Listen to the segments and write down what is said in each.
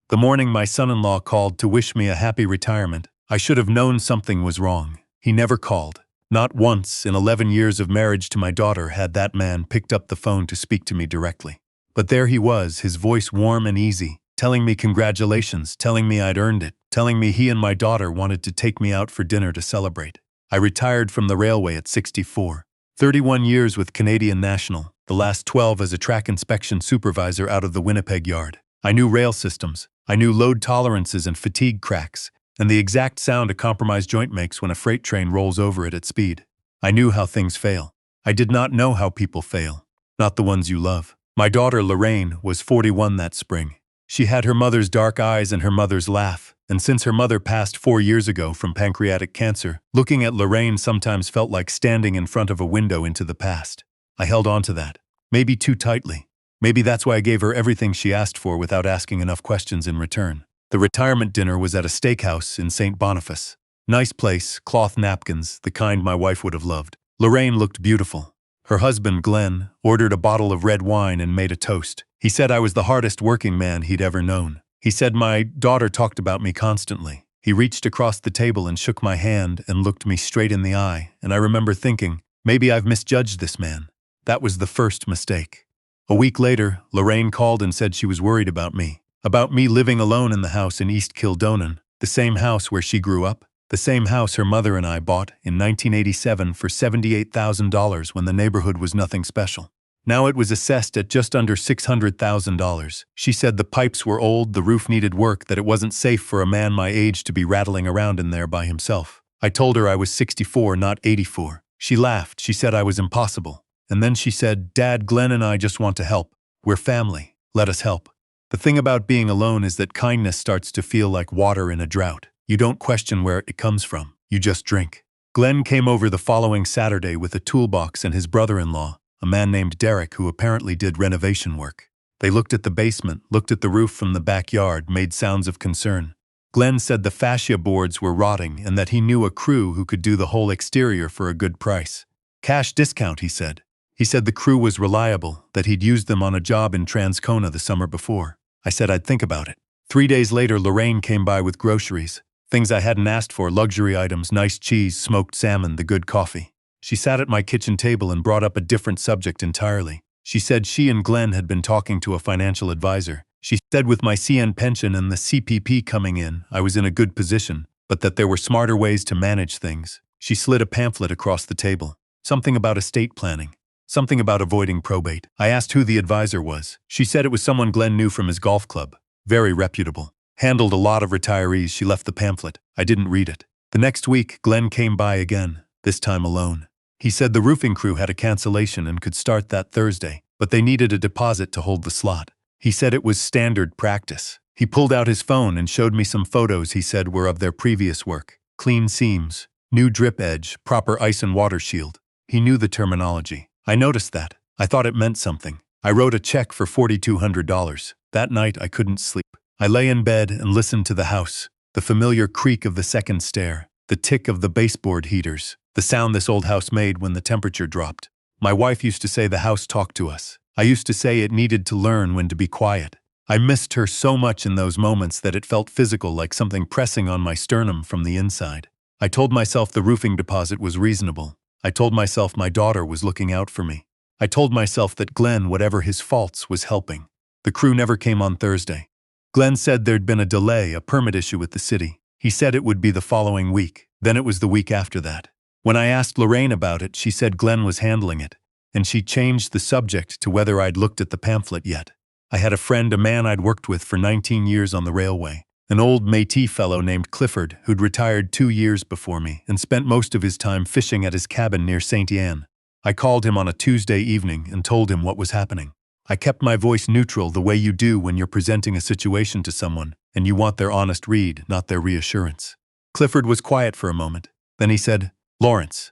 The morning my son-in-law called to wish me a happy retirement, I should have known something was wrong. He never called. Not once in 11 years of marriage to my daughter had that man picked up the phone to speak to me directly. But there he was, his voice warm and easy, telling me congratulations, telling me I'd earned it, telling me he and my daughter wanted to take me out for dinner to celebrate. I retired from the railway at 64. 31 years with Canadian National, the last 12 as a track inspection supervisor out of the Winnipeg yard. I knew rail systems, I knew load tolerances and fatigue cracks, and the exact sound a compromised joint makes when a freight train rolls over it at speed. I knew how things fail. I did not know how people fail, not the ones you love. My daughter Lorraine was 41 that spring. She had her mother's dark eyes and her mother's laugh, and since her mother passed 4 years ago from pancreatic cancer, looking at Lorraine sometimes felt like standing in front of a window into the past. I held on to that, maybe too tightly. Maybe that's why I gave her everything she asked for without asking enough questions in return. The retirement dinner was at a steakhouse in St. Boniface. Nice place, cloth napkins, the kind my wife would have loved. Lorraine looked beautiful. Her husband, Glenn, ordered a bottle of red wine and made a toast. He said I was the hardest working man he'd ever known. He said my daughter talked about me constantly. He reached across the table and shook my hand and looked me straight in the eye, and I remember thinking, maybe I've misjudged this man. That was the first mistake. A week later, Lorraine called and said she was worried about me living alone in the house in East Kildonan, the same house where she grew up, the same house her mother and I bought in 1987 for $78,000 when the neighborhood was nothing special. Now it was assessed at just under $600,000. She said the pipes were old, the roof needed work, that it wasn't safe for a man my age to be rattling around in there by himself. I told her I was 64, not 84. She laughed. She said I was impossible. And then she said, "Dad, Glenn and I just want to help. We're family. Let us help." The thing about being alone is that kindness starts to feel like water in a drought. You don't question where it comes from. You just drink. Glenn came over the following Saturday with a toolbox and his brother-in-law, a man named Derek who apparently did renovation work. They looked at the basement, looked at the roof from the backyard, made sounds of concern. Glenn said the fascia boards were rotting and that he knew a crew who could do the whole exterior for a good price. Cash discount, he said. He said the crew was reliable, that he'd used them on a job in Transcona the summer before. I said I'd think about it. 3 days later, Lorraine came by with groceries. Things I hadn't asked for, luxury items, nice cheese, smoked salmon, the good coffee. She sat at my kitchen table and brought up a different subject entirely. She said she and Glenn had been talking to a financial advisor. She said with my CN pension and the CPP coming in, I was in a good position, but that there were smarter ways to manage things. She slid a pamphlet across the table. Something about estate planning. Something about avoiding probate. I asked who the advisor was. She said it was someone Glenn knew from his golf club. Very reputable. Handled a lot of retirees. She left the pamphlet. I didn't read it. The next week, Glenn came by again, this time alone. He said the roofing crew had a cancellation and could start that Thursday, but they needed a deposit to hold the slot. He said it was standard practice. He pulled out his phone and showed me some photos he said were of their previous work. Clean seams, new drip edge, proper ice and water shield. He knew the terminology. I noticed that. I thought it meant something. I wrote a check for $4,200. That night I couldn't sleep. I lay in bed and listened to the house, the familiar creak of the second stair, the tick of the baseboard heaters, the sound this old house made when the temperature dropped. My wife used to say the house talked to us. I used to say it needed to learn when to be quiet. I missed her so much in those moments that it felt physical, like something pressing on my sternum from the inside. I told myself the roofing deposit was reasonable. I told myself my daughter was looking out for me. I told myself that Glenn, whatever his faults, was helping. The crew never came on Thursday. Glenn said there'd been a delay, a permit issue with the city. He said it would be the following week. Then it was the week after that. When I asked Lorraine about it, she said Glenn was handling it, and she changed the subject to whether I'd looked at the pamphlet yet. I had a friend, a man I'd worked with for 19 years on the railway, an old Métis fellow named Clifford who'd retired 2 years before me and spent most of his time fishing at his cabin near St. Anne. I called him on a Tuesday evening and told him what was happening. I kept my voice neutral, the way you do when you're presenting a situation to someone and you want their honest read, not their reassurance. Clifford was quiet for a moment. Then he said, "Lawrence,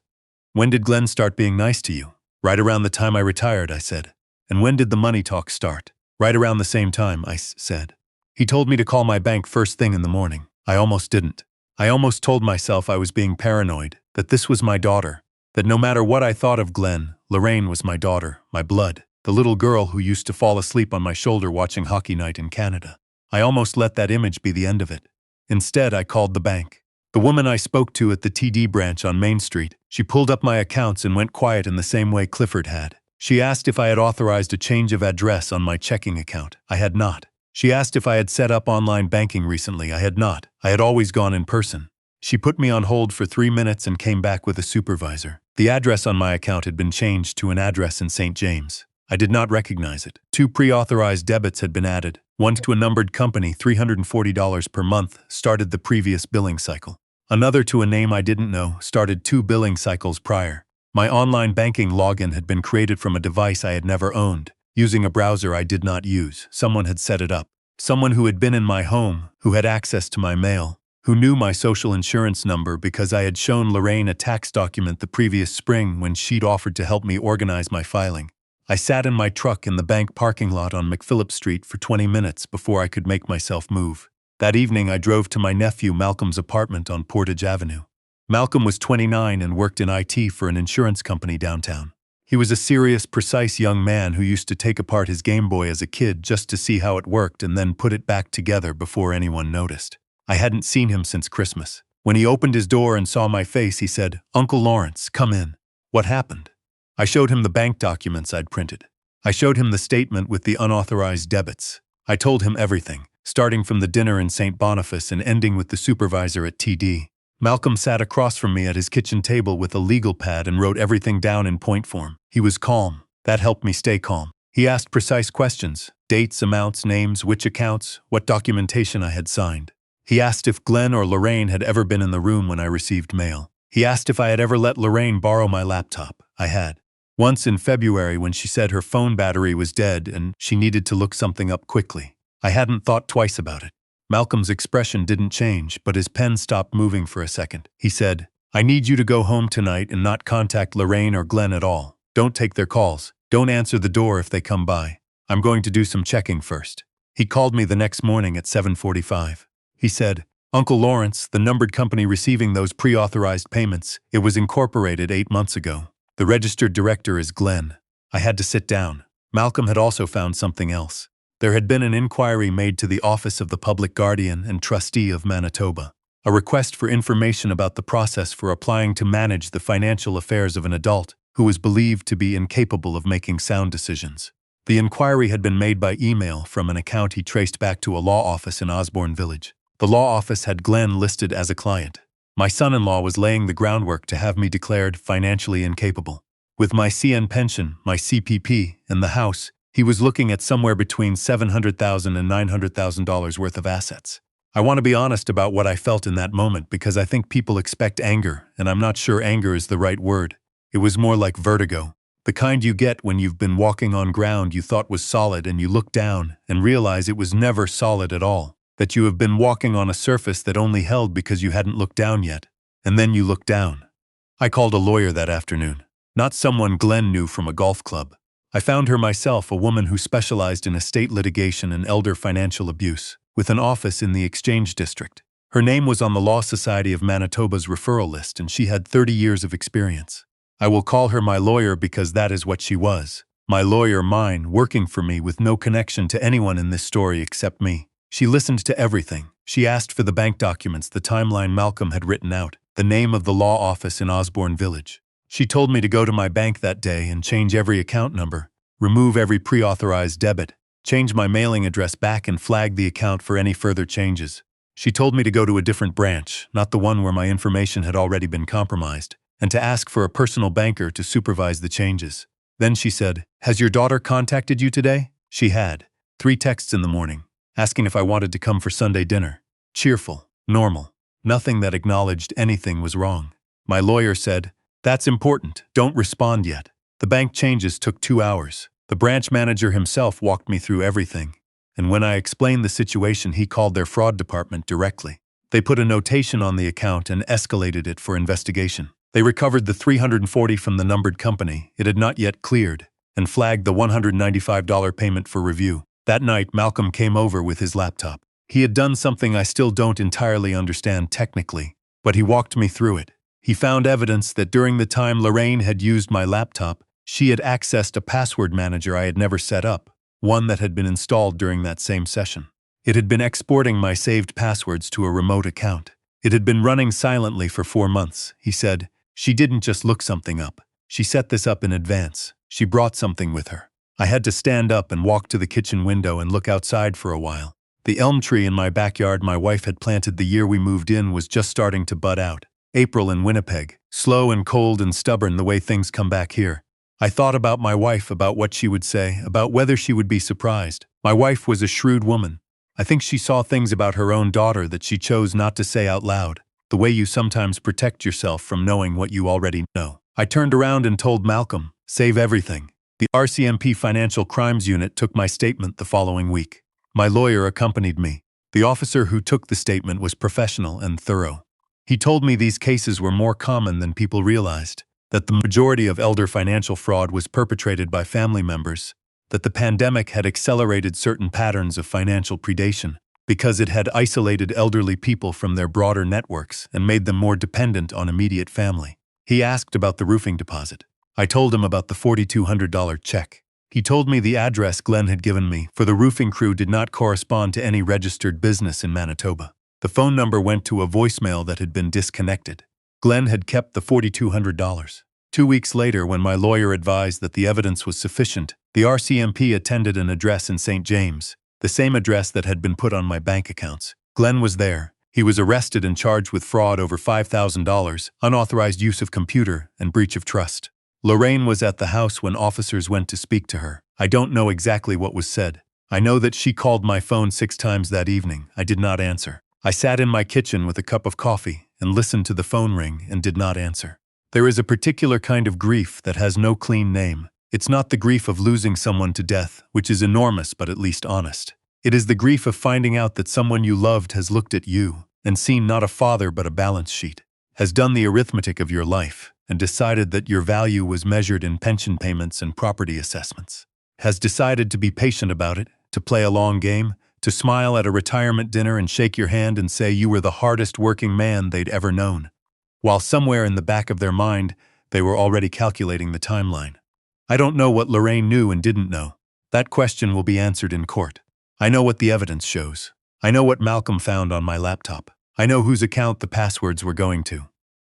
when did Glenn start being nice to you?" "Right around the time I retired," I said. "And when did the money talk start?" "Right around the same time," I said. "He told me to call my bank first thing in the morning." I almost didn't. I almost told myself I was being paranoid, that this was my daughter, that no matter what I thought of Glenn, Lorraine was my daughter, my blood, the little girl who used to fall asleep on my shoulder watching Hockey Night in Canada. I almost let that image be the end of it. Instead, I called the bank. The woman I spoke to at the TD branch on Main Street, she pulled up my accounts and went quiet in the same way Clifford had. She asked if I had authorized a change of address on my checking account. I had not. She asked if I had set up online banking recently. I had not. I had always gone in person. She put me on hold for 3 minutes and came back with a supervisor. The address on my account had been changed to an address in St. James. I did not recognize it. 2 pre-authorized debits had been added. One to a numbered company, $340 per month, started the previous billing cycle. Another to a name I didn't know, started 2 billing cycles prior. My online banking login had been created from a device I had never owned, using a browser I did not use. Someone had set it up. Someone who had been in my home, who had access to my mail, who knew my social insurance number because I had shown Lorraine a tax document the previous spring when she'd offered to help me organize my filing. I sat in my truck in the bank parking lot on McPhillip Street for 20 minutes before I could make myself move. That evening I drove to my nephew Malcolm's apartment on Portage Avenue. Malcolm was 29 and worked in IT for an insurance company downtown. He was a serious, precise young man who used to take apart his Game Boy as a kid just to see how it worked and then put it back together before anyone noticed. I hadn't seen him since Christmas. When he opened his door and saw my face, he said, "Uncle Lawrence, come in." What happened? I showed him the bank documents I'd printed. I showed him the statement with the unauthorized debits. I told him everything, starting from the dinner in St. Boniface and ending with the supervisor at TD. Malcolm sat across from me at his kitchen table with a legal pad and wrote everything down in point form. He was calm. That helped me stay calm. He asked precise questions: dates, amounts, names, which accounts, what documentation I had signed. He asked if Glenn or Lorraine had ever been in the room when I received mail. He asked if I had ever let Lorraine borrow my laptop. I had. Once in February when she said her phone battery was dead and she needed to look something up quickly. I hadn't thought twice about it. Malcolm's expression didn't change, but his pen stopped moving for a second. He said, "I need you to go home tonight and not contact Lorraine or Glenn at all. Don't take their calls. Don't answer the door if they come by. I'm going to do some checking first." He called me the next morning at 7:45. He said, "Uncle Lawrence, the numbered company receiving those pre-authorized payments, it was incorporated 8 months ago. The registered director is Glenn." I had to sit down. Malcolm had also found something else. There had been an inquiry made to the Office of the Public Guardian and Trustee of Manitoba, a request for information about the process for applying to manage the financial affairs of an adult who was believed to be incapable of making sound decisions. The inquiry had been made by email from an account he traced back to a law office in Osborne Village. The law office had Glenn listed as a client. My son-in-law was laying the groundwork to have me declared financially incapable. With my CN pension, my CPP, and the house, he was looking at somewhere between $700,000 and $900,000 worth of assets. I want to be honest about what I felt in that moment because I think people expect anger, and I'm not sure anger is the right word. It was more like vertigo. The kind you get when you've been walking on ground you thought was solid and you look down and realize it was never solid at all. That you have been walking on a surface that only held because you hadn't looked down yet, and then you look down. I called a lawyer that afternoon, not someone Glenn knew from a golf club. I found her myself, a woman who specialized in estate litigation and elder financial abuse, with an office in the Exchange District. Her name was on the Law Society of Manitoba's referral list, and she had 30 years of experience. I will call her my lawyer because that is what she was. My lawyer, mine, working for me with no connection to anyone in this story except me. She listened to everything. She asked for the bank documents, the timeline Malcolm had written out, the name of the law office in Osborne Village. She told me to go to my bank that day and change every account number, remove every pre-authorized debit, change my mailing address back and flag the account for any further changes. She told me to go to a different branch, not the one where my information had already been compromised, and to ask for a personal banker to supervise the changes. Then she said, "Has your daughter contacted you today?" She had. 3 texts in the morning, asking if I wanted to come for Sunday dinner. Cheerful, normal, nothing that acknowledged anything was wrong. My lawyer said, "That's important, don't respond yet." The bank changes took 2 hours. The branch manager himself walked me through everything, and when I explained the situation, he called their fraud department directly. They put a notation on the account and escalated it for investigation. They recovered the $340 from the numbered company, it had not yet cleared, and flagged the $195 payment for review. That night, Malcolm came over with his laptop. He had done something I still don't entirely understand technically, but he walked me through it. He found evidence that during the time Lorraine had used my laptop, she had accessed a password manager I had never set up, one that had been installed during that same session. It had been exporting my saved passwords to a remote account. It had been running silently for 4 months, he said. She didn't just look something up. She set this up in advance. She brought something with her. I had to stand up and walk to the kitchen window and look outside for a while. The elm tree in my backyard my wife had planted the year we moved in was just starting to bud out. April in Winnipeg, slow and cold and stubborn the way things come back here. I thought about my wife, about what she would say, about whether she would be surprised. My wife was a shrewd woman. I think she saw things about her own daughter that she chose not to say out loud, the way you sometimes protect yourself from knowing what you already know. I turned around and told Malcolm, "Save everything." The RCMP Financial Crimes Unit took my statement the following week. My lawyer accompanied me. The officer who took the statement was professional and thorough. He told me these cases were more common than people realized, that the majority of elder financial fraud was perpetrated by family members, that the pandemic had accelerated certain patterns of financial predation because it had isolated elderly people from their broader networks and made them more dependent on immediate family. He asked about the roofing deposit. I told him about the $4,200 check. He told me the address Glenn had given me for the roofing crew did not correspond to any registered business in Manitoba. The phone number went to a voicemail that had been disconnected. Glenn had kept the $4,200. 2 weeks later, when my lawyer advised that the evidence was sufficient, the RCMP attended an address in St. James, the same address that had been put on my bank accounts. Glenn was there. He was arrested and charged with fraud over $5,000, unauthorized use of computer, and breach of trust. Lorraine was at the house when officers went to speak to her. I don't know exactly what was said. I know that she called my phone 6 times that evening. I did not answer. I sat in my kitchen with a cup of coffee and listened to the phone ring and did not answer. There is a particular kind of grief that has no clean name. It's not the grief of losing someone to death, which is enormous but at least honest. It is the grief of finding out that someone you loved has looked at you and seen not a father but a balance sheet, has done the arithmetic of your life, and decided that your value was measured in pension payments and property assessments, has decided to be patient about it, to play a long game, to smile at a retirement dinner and shake your hand and say you were the hardest working man they'd ever known, while somewhere in the back of their mind they were already calculating the timeline. I don't know what Lorraine knew and didn't know. That question will be answered in court. I know what the evidence shows. I know what Malcolm found on my laptop. I know whose account the passwords were going to.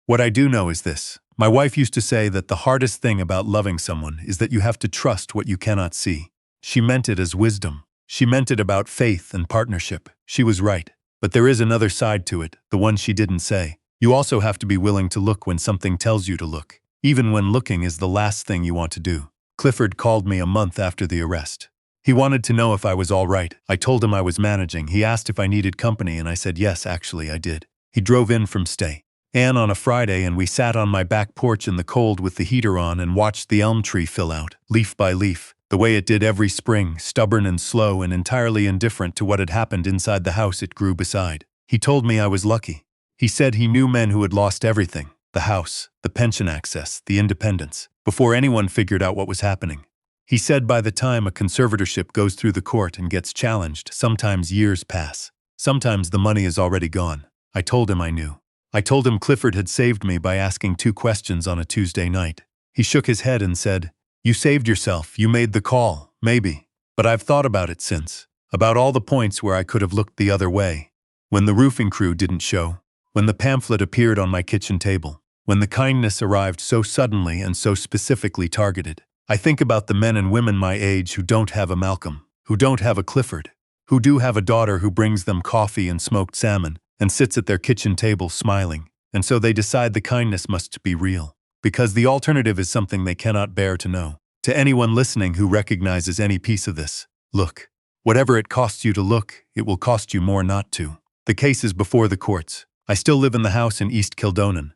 What I do know is this. My wife used to say that the hardest thing about loving someone is that you have to trust what you cannot see. She meant it as wisdom. She meant it about faith and partnership. She was right. But there is another side to it, the one she didn't say. You also have to be willing to look when something tells you to look, even when looking is the last thing you want to do. Clifford called me a month after the arrest. He wanted to know if I was all right. I told him I was managing. He asked if I needed company, and I said yes, actually I did. He drove in from Stay Ann on a Friday, and we sat on my back porch in the cold with the heater on and watched the elm tree fill out, leaf by leaf, the way it did every spring, stubborn and slow and entirely indifferent to what had happened inside the house it grew beside. He told me I was lucky. He said he knew men who had lost everything, the house, the pension access, the independence, before anyone figured out what was happening. He said by the time a conservatorship goes through the court and gets challenged, sometimes years pass. Sometimes the money is already gone. I told him I knew. I told him Clifford had saved me by asking 2 questions on a Tuesday night. He shook his head and said, "You saved yourself, you made the call, maybe. But I've thought about it since, about all the points where I could have looked the other way. When the roofing crew didn't show, when the pamphlet appeared on my kitchen table, when the kindness arrived so suddenly and so specifically targeted. I think about the men and women my age who don't have a Malcolm, who don't have a Clifford, who do have a daughter who brings them coffee and smoked salmon, and sits at their kitchen table smiling, and so they decide the kindness must be real, because the alternative is something they cannot bear to know. To anyone listening who recognizes any piece of this, look. Whatever it costs you to look, it will cost you more not to. The case is before the courts. I still live in the house in East Kildonan.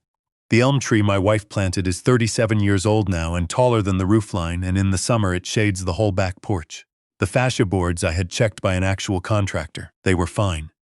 The elm tree my wife planted is 37 years old now and taller than the roofline, and in the summer it shades the whole back porch. The fascia boards I had checked by an actual contractor. They were fine.